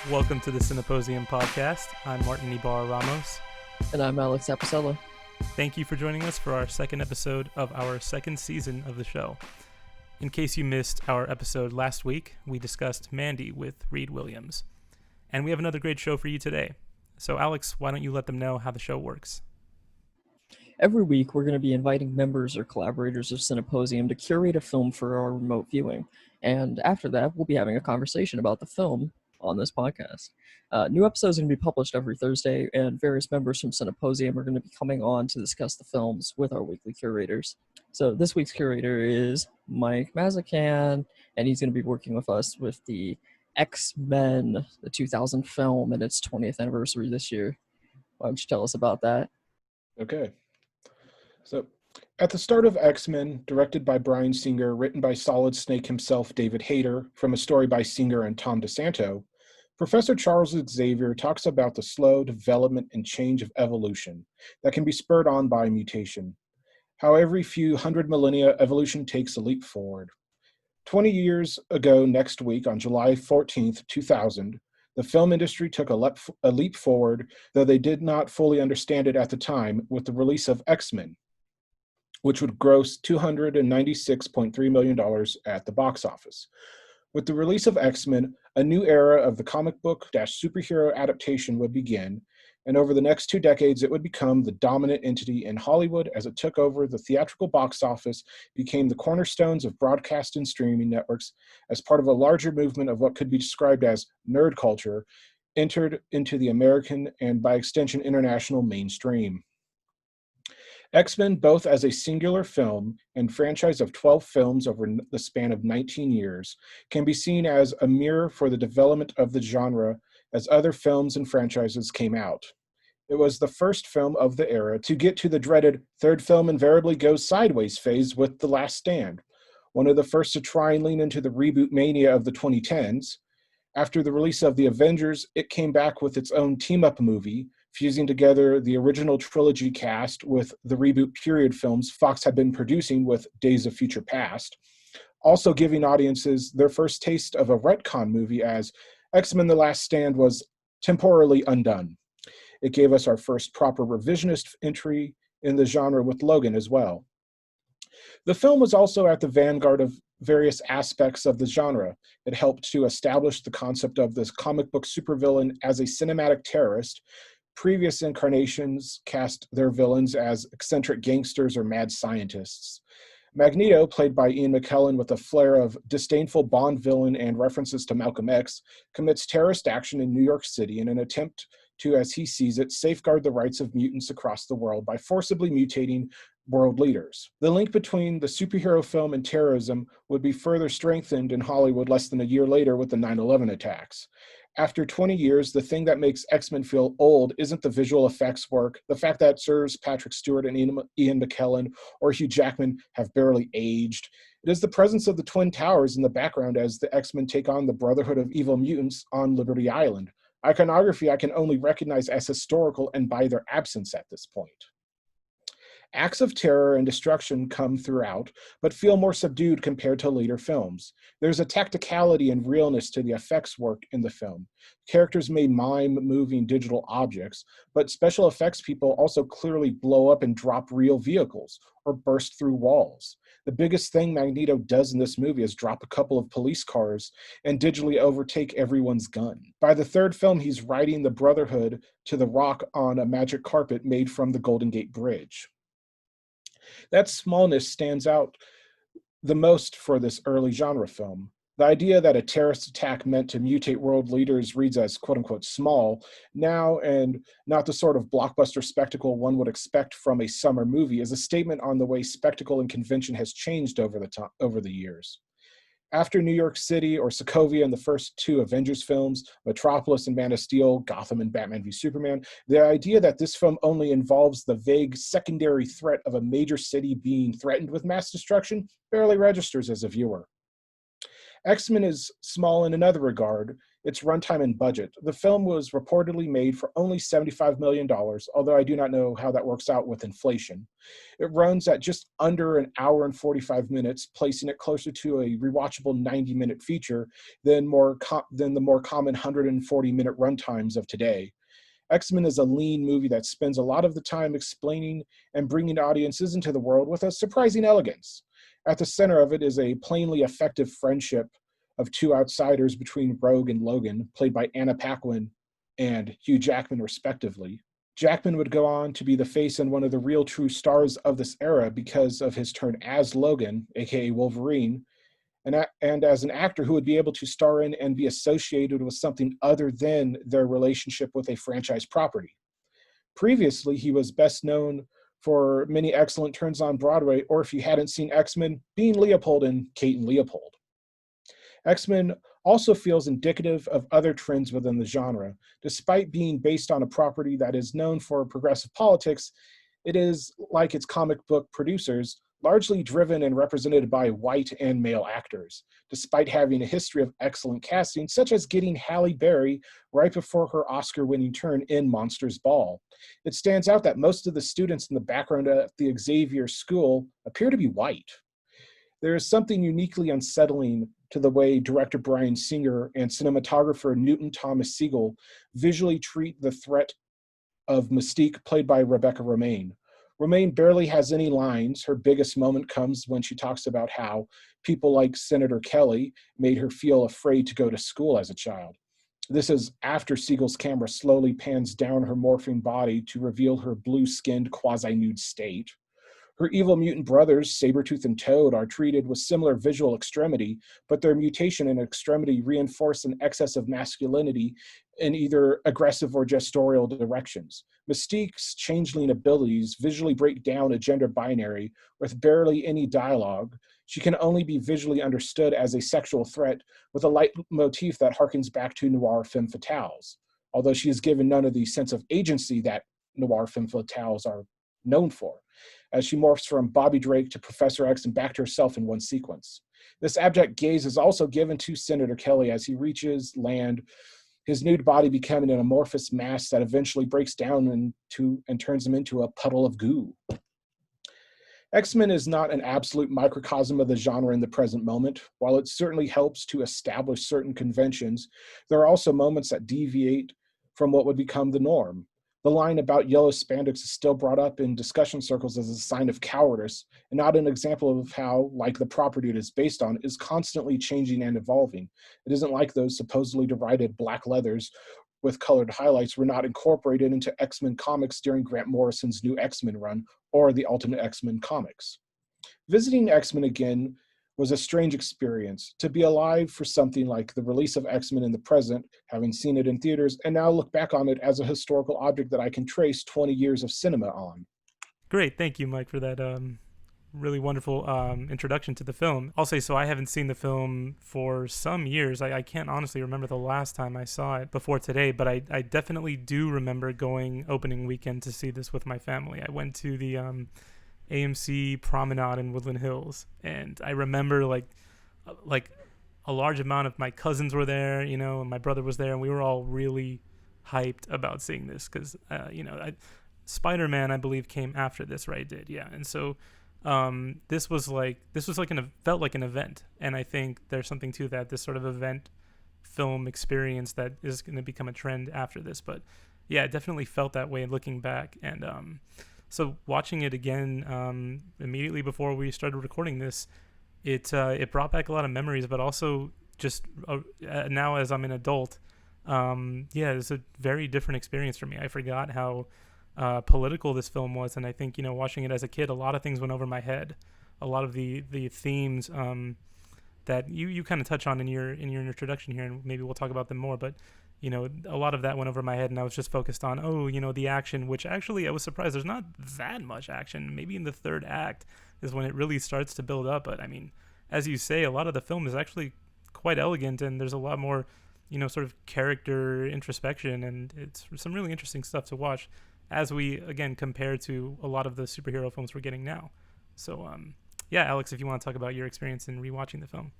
Welcome to the Cineposium podcast. I'm Martin Ibarra Ramos. And I'm Alex Apicella. Thank you for joining us for our second episode of our second season of the show. In case you missed our episode last week, we discussed Mandy with Reed Williams. And we have another great show for you today. So Alex, why don't you let them know how the show works? Every week, we're going to be inviting members or collaborators of Cineposium to curate a film for our remote viewing. And after that, we'll be having a conversation about the film on this podcast. New episodes are going to be published every Thursday, and various members from Cineposium are going to be coming on to discuss the films with our weekly curators. So this week's curator is Mike Mazakan, and he's going to be working with us with the X-Men, the 2000 film, and its 20th anniversary this year. Why don't you tell us about that? Okay. So, at the start of X-Men, directed by Bryan Singer, written by Solid Snake himself, David Hayter, from a story by Singer and Tom DeSanto, Professor Charles Xavier talks about the slow development and change of evolution that can be spurred on by mutation. How every few hundred millennia, evolution takes a leap forward. 20 years ago next week, on July 14th, 2000, the film industry took a leap forward, though they did not fully understand it at the time, with the release of X-Men, which would gross $296.3 million at the box office. With the release of X-Men, a new era of the comic book-superhero adaptation would begin, and over the next 2 decades, it would become the dominant entity in Hollywood as it took over the theatrical box office, became the cornerstones of broadcast and streaming networks as part of a larger movement of what could be described as nerd culture, entered into the American and, by extension, international mainstream. X-Men, both as a singular film and franchise of 12 films over the span of 19 years, can be seen as a mirror for the development of the genre as other films and franchises came out. It was the first film of the era to get to the dreaded third film invariably goes sideways phase with The Last Stand, one of the first to try and lean into the reboot mania of the 2010s. After the release of The Avengers, it came back with its own team-up movie, fusing together the original trilogy cast with the reboot period films Fox had been producing with Days of Future Past, also giving audiences their first taste of a retcon movie as X-Men The Last Stand was temporarily undone. It gave us our first proper revisionist entry in the genre with Logan as well. The film was also at the vanguard of various aspects of the genre. It helped to establish the concept of this comic book supervillain as a cinematic terrorist. Previous incarnations cast their villains as eccentric gangsters or mad scientists. Magneto, played by Ian McKellen with a flair of disdainful Bond villain and references to Malcolm X, commits terrorist action in New York City in an attempt to, as he sees it, safeguard the rights of mutants across the world by forcibly mutating world leaders. The link between the superhero film and terrorism would be further strengthened in Hollywood less than a year later with the 9/11 attacks. After 20 years, the thing that makes X-Men feel old isn't the visual effects work, the fact that Sirs Patrick Stewart and Ian McKellen or Hugh Jackman have barely aged. It is the presence of the Twin Towers in the background as the X-Men take on the Brotherhood of Evil Mutants on Liberty Island. Iconography I can only recognize as historical and by their absence at this point. Acts of terror and destruction come throughout, but feel more subdued compared to later films. There's a tacticality and realness to the effects work in the film. Characters may mime moving digital objects, but special effects people also clearly blow up and drop real vehicles or burst through walls. The biggest thing Magneto does in this movie is drop a couple of police cars and digitally overtake everyone's gun. By the third film, he's riding the Brotherhood to the Rock on a magic carpet made from the Golden Gate Bridge. That smallness stands out the most for this early genre film. The idea that a terrorist attack meant to mutate world leaders reads as quote-unquote small now and not the sort of blockbuster spectacle one would expect from a summer movie is a statement on the way spectacle and convention has changed over the years. After New York City or Sokovia in the first 2 Avengers films, Metropolis and Man of Steel, Gotham and Batman v Superman, the idea that this film only involves the vague secondary threat of a major city being threatened with mass destruction barely registers as a viewer. X-Men is small in another regard. its runtime and budget. The film was reportedly made for only $75 million, although I do not know how that works out with inflation. It runs at just under an hour and 45 minutes, placing it closer to a rewatchable 90-minute feature than the more common 140-minute runtimes of today. X-Men is a lean movie that spends a lot of the time explaining and bringing audiences into the world with a surprising elegance. At the center of it is a plainly effective friendship of two outsiders between Rogue and Logan, played by Anna Paquin and Hugh Jackman, respectively. Jackman would go on to be the face and one of the real true stars of this era because of his turn as Logan, aka Wolverine, and as an actor who would be able to star in and be associated with something other than their relationship with a franchise property. Previously, he was best known for many excellent turns on Broadway, or if you hadn't seen X-Men, being Leopold in Kate and Leopold. X-Men also feels indicative of other trends within the genre. Despite being based on a property that is known for progressive politics, it is, like its comic book producers, largely driven and represented by white and male actors, despite having a history of excellent casting, such as getting Halle Berry right before her Oscar-winning turn in Monsters Ball. It stands out that most of the students in the background at the Xavier School appear to be white. There is something uniquely unsettling to the way director Bryan Singer and cinematographer Newton Thomas Sigel visually treat the threat of Mystique, played by Rebecca Romijn. Romijn barely has any lines. Her biggest moment comes when she talks about how people like Senator Kelly made her feel afraid to go to school as a child. This is after Siegel's camera slowly pans down her morphing body to reveal her blue-skinned, quasi-nude state. Her evil mutant brothers, Sabretooth and Toad, are treated with similar visual extremity, but their mutation and extremity reinforce an excess of masculinity in either aggressive or gestorial directions. Mystique's changeling abilities visually break down a gender binary with barely any dialogue. She can only be visually understood as a sexual threat with a leitmotif that harkens back to noir femme fatales, although she is given none of the sense of agency that noir femme fatales are known for, as she morphs from Bobby Drake to Professor X and back to herself in one sequence. This abject gaze is also given to Senator Kelly as he reaches land, his nude body becoming an amorphous mass that eventually breaks down and turns him into a puddle of goo. X-Men is not an absolute microcosm of the genre in the present moment. While it certainly helps to establish certain conventions, there are also moments that deviate from what would become the norm. The line about yellow spandex is still brought up in discussion circles as a sign of cowardice, and not an example of how, like the property it is based on, is constantly changing and evolving. It isn't like those supposedly derided black leathers with colored highlights were not incorporated into X-Men comics during Grant Morrison's new X-Men run, or the Ultimate X-Men comics. Visiting X-Men again was a strange experience. To be alive for something like the release of X-Men in the present, having seen it in theaters, and now look back on it as a historical object that I can trace 20 years of cinema on. Great, thank you, Mike, for that really wonderful introduction to the film. I'll say, so I haven't seen the film for some years. I can't honestly remember the last time I saw it before today, but I definitely do remember going opening weekend to see this with my family. I went to the AMC Promenade in Woodland Hills, and I remember like a large amount of my cousins were there, you know, and my brother was there, and we were all really hyped about seeing this because Spider-Man, I believe, came after this, right? It did, yeah. And so this felt like an event, and I think there's something to that, this sort of event film experience that is going to become a trend after this. But yeah, it definitely felt that way looking back. And so watching it again immediately before we started recording this, it brought back a lot of memories, but also just now as I'm an adult, it's a very different experience for me. I forgot how political this film was, and I think, you know, watching it as a kid, a lot of things went over my head. A lot of the themes that you kind of touch on in your introduction here, and maybe we'll talk about them more, but you know, a lot of that went over my head, and I was just focused on, the action, which actually I was surprised there's not that much action. Maybe in the third act is when it really starts to build up, but I mean, as you say, a lot of the film is actually quite elegant, and there's a lot more, you know, sort of character introspection, and it's some really interesting stuff to watch as we, again, compare to a lot of the superhero films we're getting now. So, Alex, if you want to talk about your experience in rewatching the film.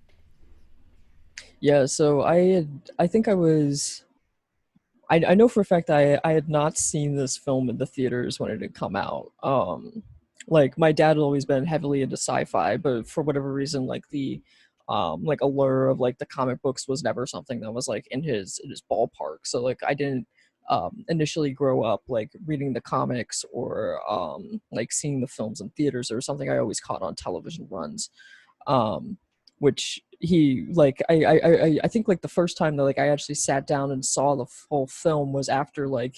Yeah, so I think I know for a fact I had not seen this film in the theaters when it had come out. Like my dad had always been heavily into sci-fi, but for whatever reason, like the like allure of like the comic books was never something that was like in his ballpark. So like I didn't initially grow up like reading the comics or like seeing the films in theaters. There was something I always caught on television runs, um which he like I think like the first time that like I actually sat down and saw the whole film was after like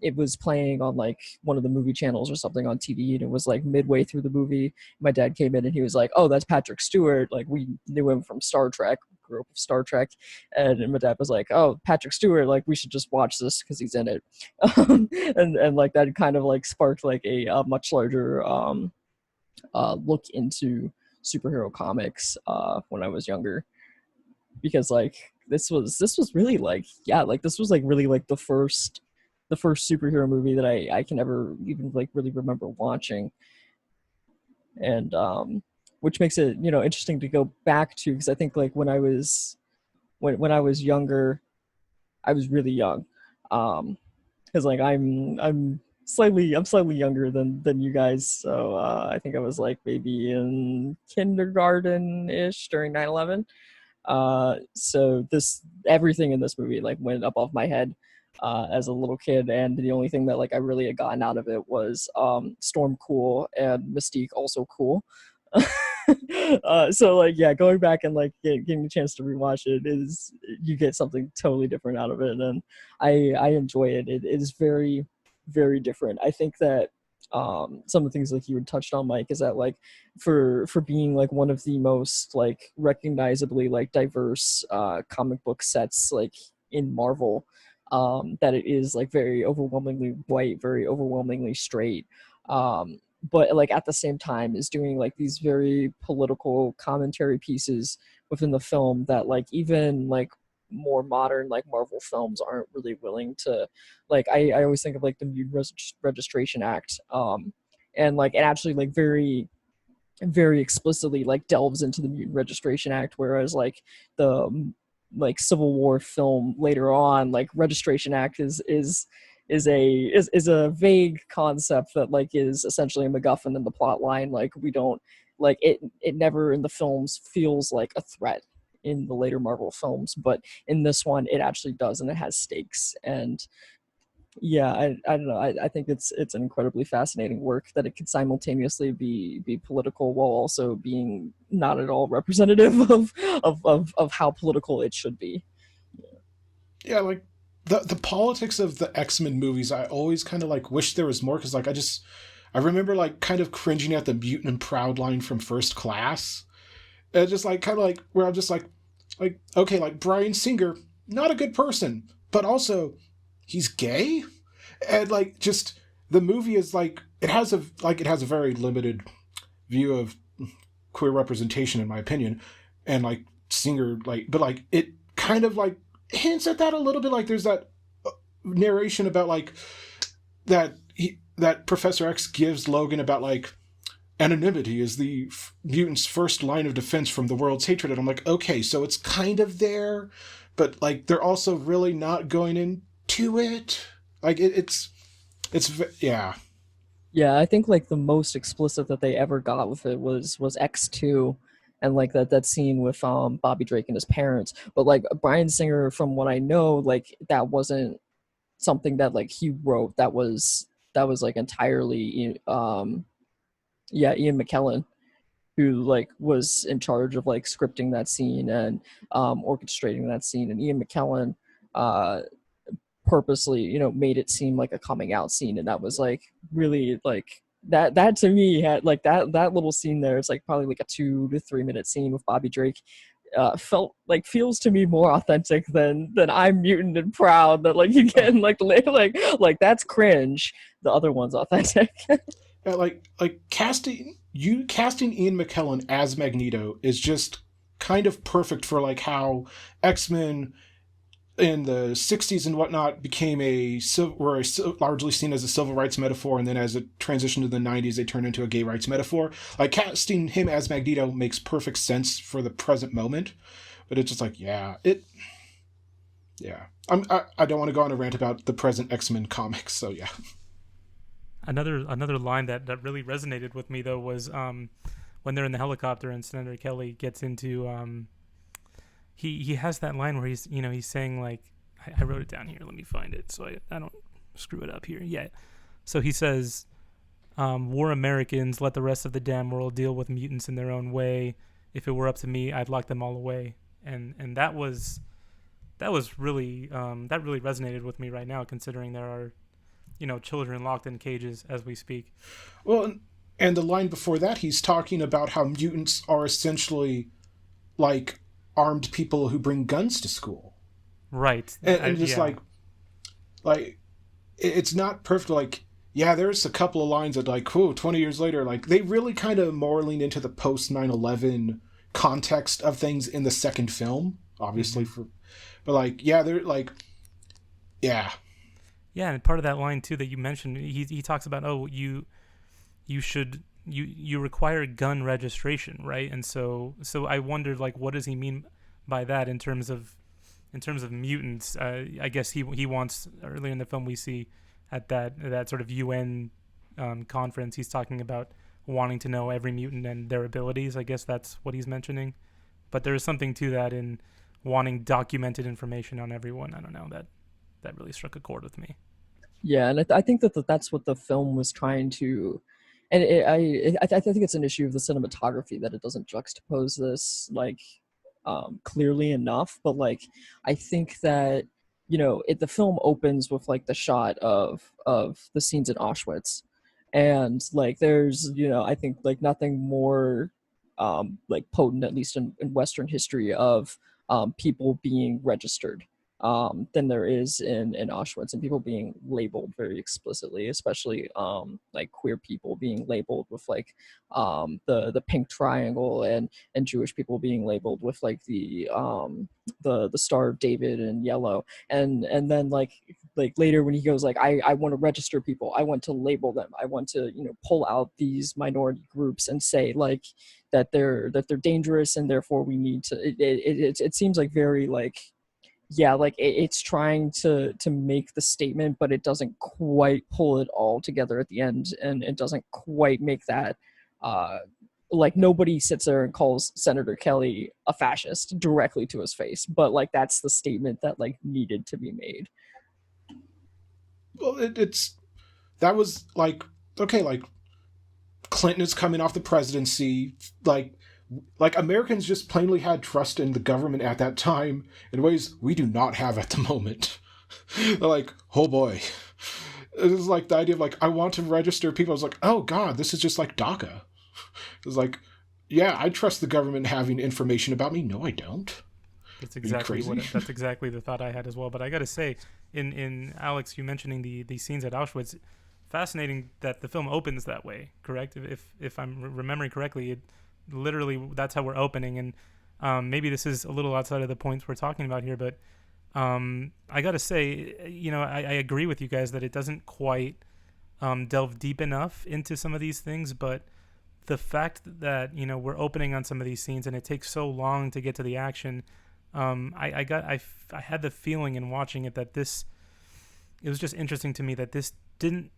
it was playing on like one of the movie channels or something on TV, and it was like midway through the movie. My dad came in and he was like, "Oh, that's Patrick Stewart, like we knew him from Star Trek, grew up with Star Trek." And my dad was like, "Oh, Patrick Stewart, like we should just watch this because he's in it." And like that kind of like sparked like a much larger look into superhero comics when I was younger, because like this was really like, yeah, like this was like really like the first superhero movie that I can ever even like really remember watching. And which makes it, you know, interesting to go back to, because I think like when I was younger, I was really young. Because like I'm slightly younger than you guys, so I think I was like maybe in kindergarten ish during 9/11. So this everything in this movie like went above my head as a little kid, and the only thing that like I really had gotten out of it was Storm cool and Mystique also cool. So like yeah, going back and like getting a chance to rewatch it is, you get something totally different out of it, and I enjoy it. It is very very different. I think that some of the things like you had touched on, Mike, is that like for being like one of the most like recognizably like diverse comic book sets like in Marvel, that it is like very overwhelmingly white, very overwhelmingly straight, but like at the same time is doing like these very political commentary pieces within the film that like even like more modern like Marvel films aren't really willing to, like I always think of like the Mutant Registration Act, and like it actually like very explicitly like delves into the Mutant Registration Act, whereas like the like Civil War film later on, like Registration Act is a vague concept that like is essentially a MacGuffin in the plot line. Like we don't like it never in the films feels like a threat in the later Marvel films, but in this one it actually does, and it has stakes. And yeah, I don't know. I think it's an incredibly fascinating work that it could simultaneously be political while also being not at all representative of how political it should be. Yeah, like the politics of the X-Men movies, I always kind of like wish there was more, because like I remember like kind of cringing at the mutant and proud line from First Class. And just like kind of like where I'm just like okay, like Bryan Singer, not a good person, but also he's gay. And like just the movie is like it has a very limited view of queer representation in my opinion. And like Singer, like, but like it kind of like hints at that a little bit. Like there's that narration about like that Professor X gives Logan about like anonymity is the mutant's first line of defense from the world's hatred. And I'm like, okay, so it's kind of there, but like they're also really not going into it. Like yeah. Yeah, I think like the most explicit that they ever got with it was X2, and like that scene with Bobby Drake and his parents. But like Bryan Singer, from what I know, like that wasn't something that like he wrote. That was like entirely yeah, Ian McKellen, who like was in charge of like scripting that scene and orchestrating that scene. And Ian McKellen uh purposely, you know, made it seem like a coming out scene, and that was like really like that to me had like that little scene there. It's like probably like a 2 to 3 minute scene with Bobby Drake. Felt like feels to me more authentic than I'm mutant and proud that like you get in like like that's cringe. The other one's authentic. Yeah, like casting Ian McKellen as Magneto is just kind of perfect for like how X-Men in the 60s and whatnot became were largely seen as a civil rights metaphor, and then as it transitioned to the 90s they turned into a gay rights metaphor. Like casting him as Magneto makes perfect sense for the present moment, But it's just like, yeah. I don't want to go on a rant about the present X-Men comics, so yeah. Another line that really resonated with me though was when they're in the helicopter and Senator Kelly gets into he has that line where he's saying like, I wrote it down here, let me find it so I don't screw it up here. Yeah. So he says, "We're Americans, let the rest of the damn world deal with mutants in their own way. If it were up to me, I'd lock them all away." And that was really that really resonated with me right now, considering there are children locked in cages as we speak. Well, and the line before that, he's talking about how mutants are essentially like armed people who bring guns to school. Right. And just like it's not perfect. Like, yeah, there's a couple of lines that like, whoa, 20 years later, like they really kind of more lean into the post 9/11 context of things in the second film, obviously. But like, yeah, they're like, yeah. Yeah, and part of that line too that you mentioned, he talks about, you require gun registration, right? And so I wondered, like, what does he mean by that in terms of mutants? I guess he wants, earlier in the film we see at that sort of UN conference, he's talking about wanting to know every mutant and their abilities. I guess that's what he's mentioning. But there is something to that in wanting documented information on everyone. I don't know, that really struck a chord with me. Yeah, and I think that's what the film was trying to, and I think it's an issue of the cinematography that it doesn't juxtapose this like clearly enough. But like, I think that the film opens with like the shot of the scenes in Auschwitz, and like there's I think like nothing more like potent, at least in Western history, of people being registered than there is in Auschwitz, and people being labeled very explicitly, especially like queer people being labeled with like the pink triangle, and Jewish people being labeled with like the Star of David in yellow, and then like later when he goes like, I want to register people, I want to label them, I want to pull out these minority groups and say like that they're dangerous, and therefore we need to it seems like very like, yeah, like it's trying to make the statement, but it doesn't quite pull it all together at the end, and it doesn't quite make that like nobody sits there and calls Senator Kelly a fascist directly to his face, but like that's the statement that like needed to be made. Well, that was like, okay, like Clinton is coming off the presidency, like Americans just plainly had trust in the government at that time in ways we do not have at the moment. Like, oh boy. It was like the idea of like, I want to register people. I was like, oh God, this is just like DACA. It was like, yeah, I trust the government having information about me. No, I don't. That's exactly that's exactly the thought I had as well. But I got to say, in Alex, you mentioning the scenes at Auschwitz, fascinating that the film opens that way. Correct? If I'm remembering correctly, it literally that's how we're opening. And maybe this is a little outside of the points we're talking about here, but I got to say, I agree with you guys that it doesn't quite delve deep enough into some of these things, but the fact that we're opening on some of these scenes and it takes so long to get to the action. I had the feeling in watching it that it was just interesting to me that this didn't,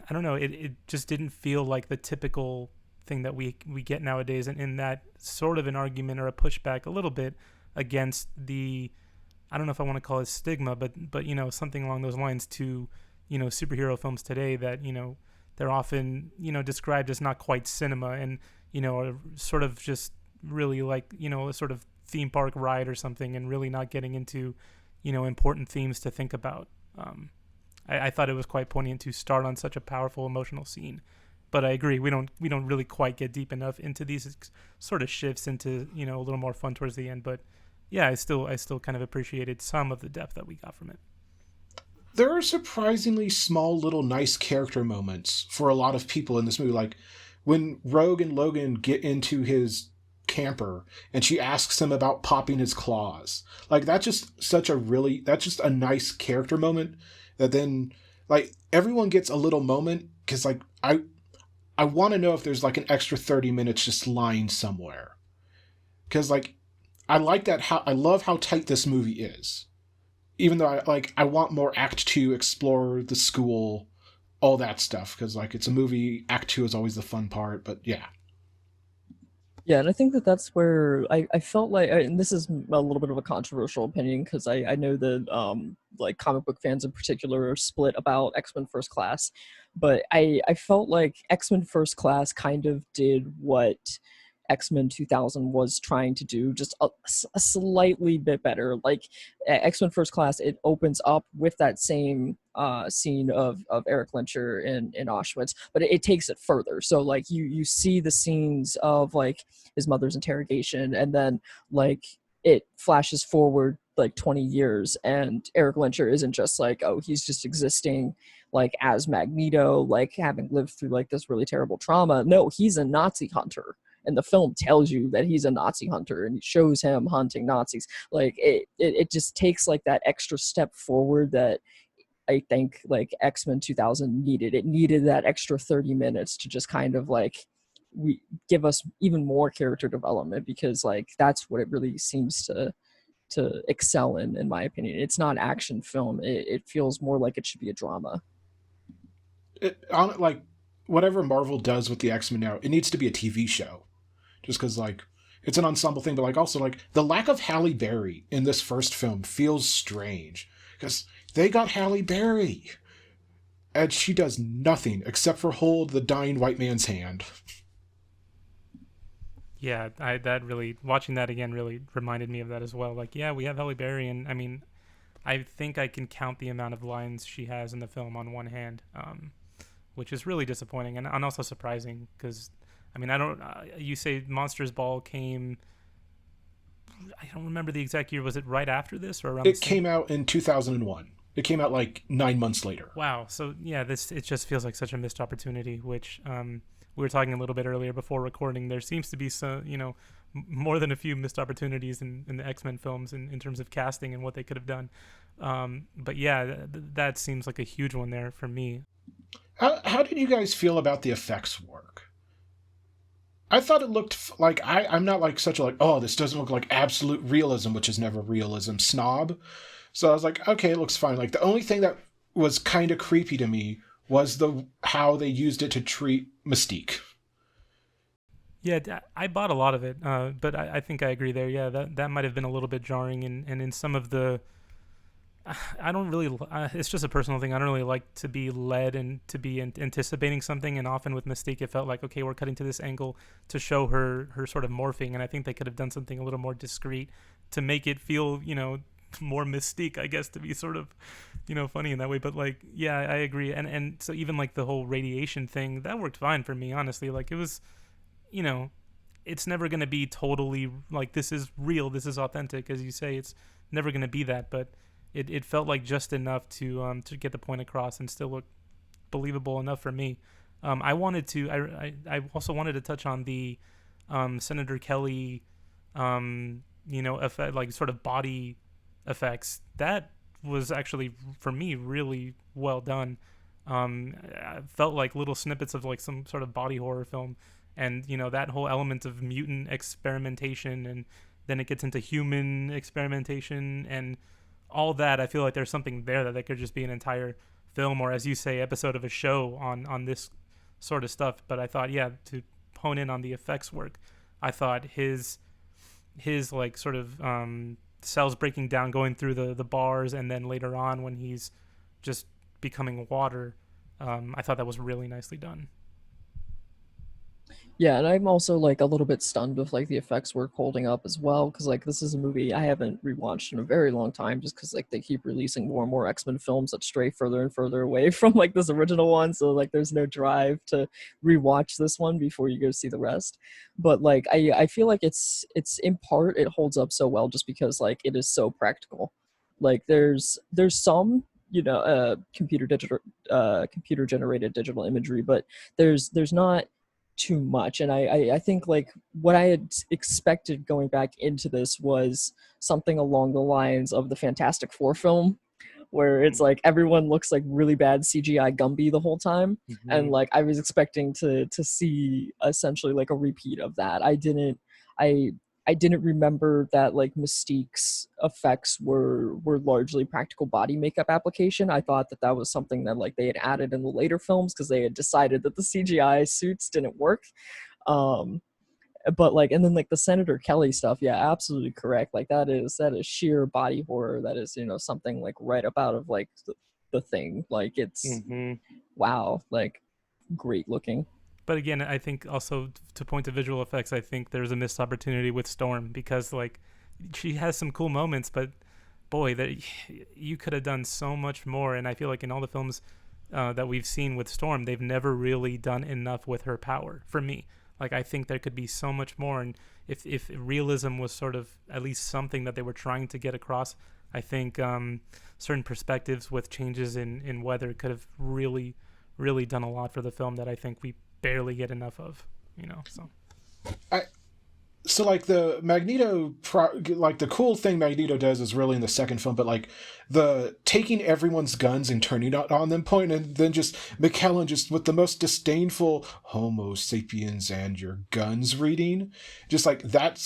I don't know, it just didn't feel like the typical thing that we get nowadays, and in that sort of an argument or a pushback a little bit against the, I don't know if I want to call it stigma, but something along those lines to superhero films today that they're often described as not quite cinema, and are sort of just really like a sort of theme park ride or something, and really not getting into important themes to think about. I thought it was quite poignant to start on such a powerful emotional scene, but I agree we don't really quite get deep enough into these sort of shifts into a little more fun towards the end. But yeah, I still kind of appreciated some of the depth that we got from it. There are surprisingly small little nice character moments for a lot of people in this movie, like when Rogue and Logan get into his camper and she asks him about popping his claws. Like that's just a nice character moment that then like everyone gets a little moment, because like I want to know if there's like an extra 30 minutes just lying somewhere, because like I like that. I love how tight this movie is. Even though I want more Act 2, explore the school, all that stuff, because like it's a movie. Act 2 is always the fun part, but yeah. Yeah, and I think that that's where I felt like, and this is a little bit of a controversial opinion because I know that like comic book fans in particular are split about X-Men First Class, but I felt like X-Men First Class kind of did what X-Men 2000 was trying to do, just a slightly bit better. Like X-Men First Class, it opens up with that same scene of Eric Lyncher in Auschwitz, but it takes it further. So like you see the scenes of like his mother's interrogation, and then like it flashes forward like 20 years, and Eric Lyncher isn't just like, oh, he's just existing like as Magneto, like having lived through like this really terrible trauma. No, he's a Nazi hunter, and the film tells you that he's a Nazi hunter and shows him hunting Nazis. Like it just takes like that extra step forward that I think like X-Men 2000 needed. It needed that extra 30 minutes to just kind of like we give us even more character development, because like that's what it really seems to excel in my opinion. It's not action film. It feels more like it should be a drama. Like whatever Marvel does with the X-Men now, it needs to be a TV show. Just because like it's an ensemble thing, but like also like the lack of Halle Berry in this first film feels strange, because they got Halle Berry and she does nothing except for hold the dying white man's hand. Yeah, that really, watching that again really reminded me of that as well. Like, yeah, we have Halle Berry, and I mean, I think I can count the amount of lines she has in the film on one hand, which is really disappointing and also surprising because, I mean, I don't. You say Monsters Ball came. I don't remember the exact year. Was it right after this or around? It came out in 2001. It came out like 9 months later. Wow. So yeah, it just feels like such a missed opportunity. Which we were talking a little bit earlier before recording. There seems to be some, more than a few missed opportunities in the X-Men films in terms of casting and what they could have done. But yeah, that seems like a huge one there for me. How did you guys feel about the effects work? I thought it looked like I'm not like such a like, oh, this doesn't look like absolute realism, which is never realism, snob. So I was like, okay, it looks fine. Like the only thing that was kind of creepy to me was how they used it to treat Mystique. Yeah, I bought a lot of it, but I think I agree there. Yeah, that might have been a little bit jarring, and in some of the, I don't really. It's just a personal thing. I don't really like to be led and to be anticipating something. And often with Mystique, it felt like, okay, we're cutting to this angle to show her sort of morphing. And I think they could have done something a little more discreet to make it feel, more Mystique, I guess, to be sort of, funny in that way. But like, yeah, I agree. And so even like the whole radiation thing, that worked fine for me, honestly. Like it was, it's never going to be totally like, this is real, this is authentic, as you say. It's never going to be that, but it felt like just enough to get the point across and still look believable enough for me. I also wanted to touch on the Senator Kelly, effect, like sort of body effects. That was actually for me really well done. I felt like little snippets of like some sort of body horror film, and that whole element of mutant experimentation, and then it gets into human experimentation and all that. I feel like there's something there that could just be an entire film, or as you say, episode of a show on this sort of stuff. But I thought, yeah, to hone in on the effects work, I thought his like sort of cells breaking down, going through the bars, and then later on when he's just becoming water, I thought that was really nicely done. Yeah, and I'm also like a little bit stunned with like the effects work holding up as well, because like this is a movie I haven't rewatched in a very long time, just because like they keep releasing more and more X-Men films that stray further and further away from like this original one, so like there's no drive to rewatch this one before you go see the rest. But like I feel like it's in part it holds up so well just because like it is so practical. Like there's some computer generated digital imagery, but there's not too much. And I think like what I had expected going back into this was something along the lines of the Fantastic Four film, where it's like everyone looks like really bad CGI Gumby the whole time. Mm-hmm. And like I was expecting to see essentially like a repeat of that. I I didn't remember that like Mystique's effects were largely practical body makeup application. I thought that that was something that like they had added in the later films because they had decided that the CGI suits didn't work. Um, but like, and then like the Senator Kelly stuff, yeah, absolutely correct. Like that is sheer body horror. That is, you know, something like right up out of like the Thing. Like it's Mm-hmm. wow, like great looking. But again, I think also to point to visual effects, I think there's a missed opportunity with Storm because like she has some cool moments, but boy, that you could have done so much more. And I feel like in all the films that we've seen with Storm, they've never really done enough with her power for me. Like I think there could be so much more, and if realism was sort of at least something that they were trying to get across, I think certain perspectives with changes in weather could have really done a lot for the film that I think we barely get enough of, you know. So like the Magneto, like the cool thing Magneto does is really in the second film, but like the taking everyone's guns and turning it on them point, and then just McKellen just with the most disdainful Homo sapiens and your guns reading, just like that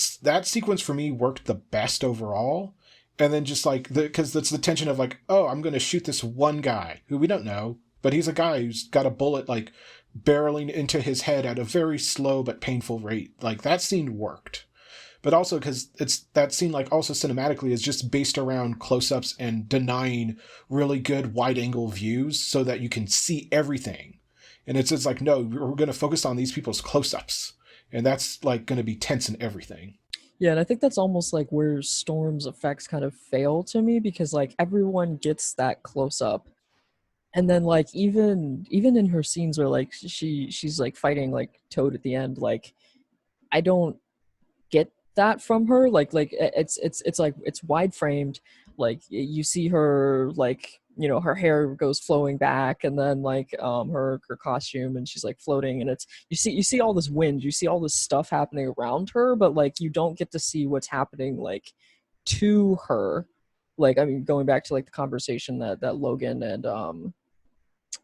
sequence for me worked the best overall. And then just like because that's the tension of like, oh, I'm going to shoot this one guy who we don't know, but he's a guy who's got a bullet like barreling into his head at a very slow but painful rate. Like that scene worked. But also because it's that scene like also cinematically is just based around close-ups and denying really good wide-angle views so that you can see everything. And it's just like, no, we're going to focus on these people's close-ups. And that's like going to be tense and everything. Yeah, and I think that's almost like where Storm's effects kind of fail to me because like everyone gets that close up. And then like even in her scenes where like she's like fighting like Toad at the end, like I don't get that from her. Like it's like it's wide framed. Like you see her like, you know, her hair goes flowing back, and then like her costume, and she's like floating, and it's you see all this wind, you see all this stuff happening around her, but like you don't get to see what's happening like to her. Like I mean, going back to like the conversation that Logan and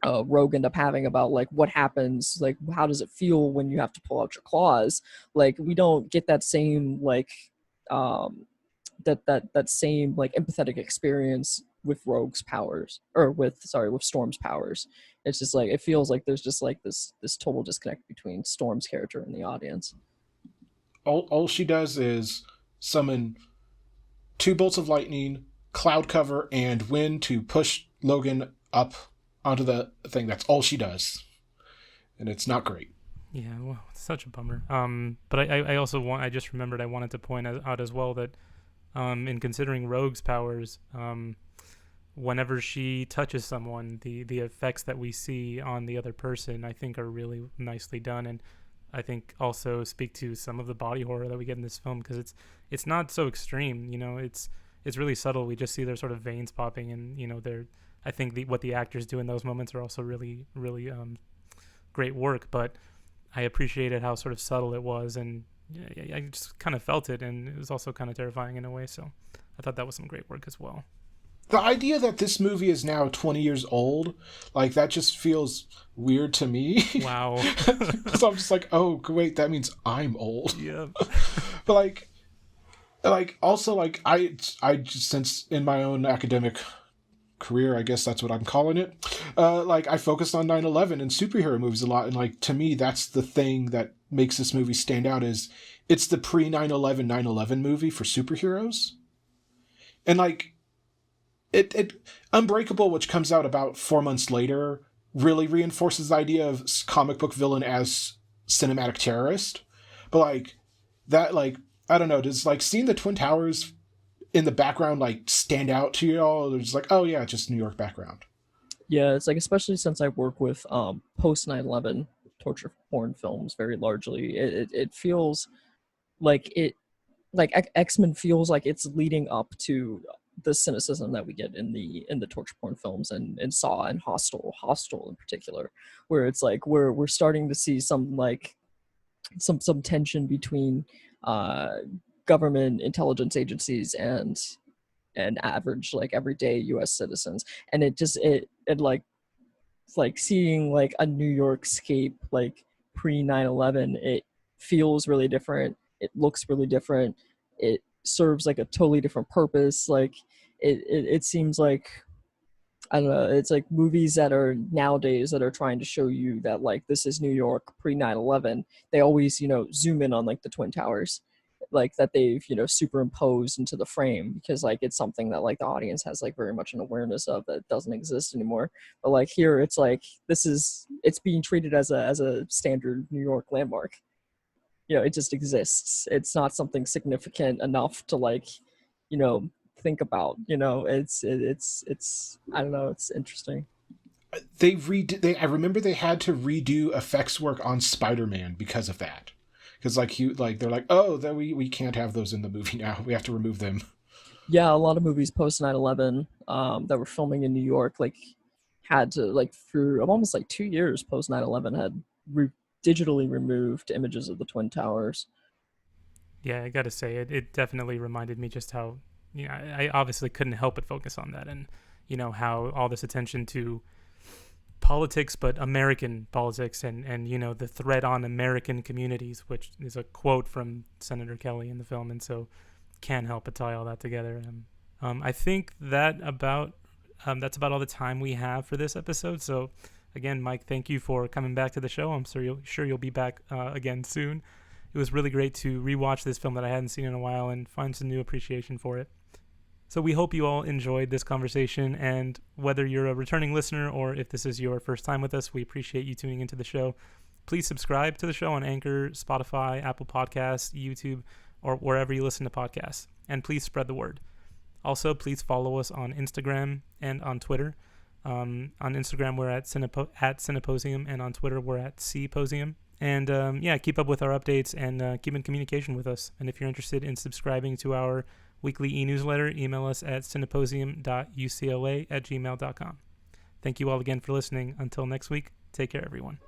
Rogue end up having about like what happens, like how does it feel when you have to pull out your claws. Like we don't get that same like that same like empathetic experience with Rogue's powers, or with Storm's powers. It's just like it feels like there's just like this total disconnect between Storm's character and the audience. All she does is summon 2 bolts of lightning, cloud cover, and wind to push Logan up onto the thing. That's all she does, and it's not great. Yeah, well, it's such a bummer. But I also I just remembered I wanted to point out as well that in considering Rogue's powers, whenever she touches someone, the effects that we see on the other person, I think, are really nicely done, and I think also speak to some of the body horror that we get in this film, because it's not so extreme, you know. It's really subtle. We just see their sort of veins popping, and you know, I think what the actors do in those moments are also really great work. But I appreciated how sort of subtle it was, and I just kind of felt it, and it was also kind of terrifying in a way. So I thought that was some great work as well. The idea that this movie is now 20 years old, like that just feels weird to me. Wow. So I'm just like, oh wait, that means I'm old. Yeah. But like also like I just, since in my own academic career, I guess that's what I'm calling it, like I focused on 9/11 and superhero movies a lot, and like to me that's the thing that makes this movie stand out, is it's the pre 9/11 movie for superheroes. And like it Unbreakable, which comes out about 4 months later, really reinforces the idea of comic book villain as cinematic terrorist. But like that, like I don't know, does like seeing the Twin Towers in the background like stand out to you all? Or just like, oh yeah, just New York background? Yeah, it's like, especially since I work with post 9/11 torture porn films very largely, it feels like X-Men feels like it's leading up to the cynicism that we get in the torture porn films, and Saw and Hostel in particular, where it's like we're starting to see some like some tension between government intelligence agencies and average like everyday US citizens. And it like seeing like a New York scape like pre 9/11, it feels really different, it looks really different. it serves like a totally different purpose. Like it seems like, I don't know, it's like movies that are nowadays that are trying to show you that like this is New York pre 9/11. They always, zoom in on like the Twin Towers, like that they've, superimposed into the frame, because like it's something that like the audience has like very much an awareness of that doesn't exist anymore. But like here it's like it's being treated as a standard New York landmark. It just exists. It's not something significant enough to like, think about. It's I don't know, it's interesting. I remember they had to redo effects work on Spider-Man because of that. Because they're like, oh, that we can't have those in the movie now. We have to remove them. Yeah, a lot of movies post 9/11 that were filming in New York like had to like for almost like 2 years post 9/11 had digitally removed images of the Twin Towers. Yeah, I gotta say, it definitely reminded me just how, I obviously couldn't help but focus on that, and, how all this attention to politics, but American politics, and the threat on American communities, which is a quote from Senator Kelly in the film, and so can't help but tie all that together. I think that's about all the time we have for this episode. So again, Mike, thank you for coming back to the show. I'm sure you'll be back again soon. It was really great to rewatch this film that I hadn't seen in a while and find some new appreciation for it. So we hope you all enjoyed this conversation, and whether you're a returning listener or if this is your first time with us, we appreciate you tuning into the show. Please subscribe to the show on Anchor, Spotify, Apple Podcasts, YouTube, or wherever you listen to podcasts, and please spread the word. Also, please follow us on Instagram and on Twitter. On Instagram, we're at Cineposium, and on Twitter, we're at Cposium. And keep up with our updates and keep in communication with us. And if you're interested in subscribing to our weekly e-newsletter, email us at cineposium.ucla@gmail.com. Thank you all again for listening. Until next week, take care, everyone.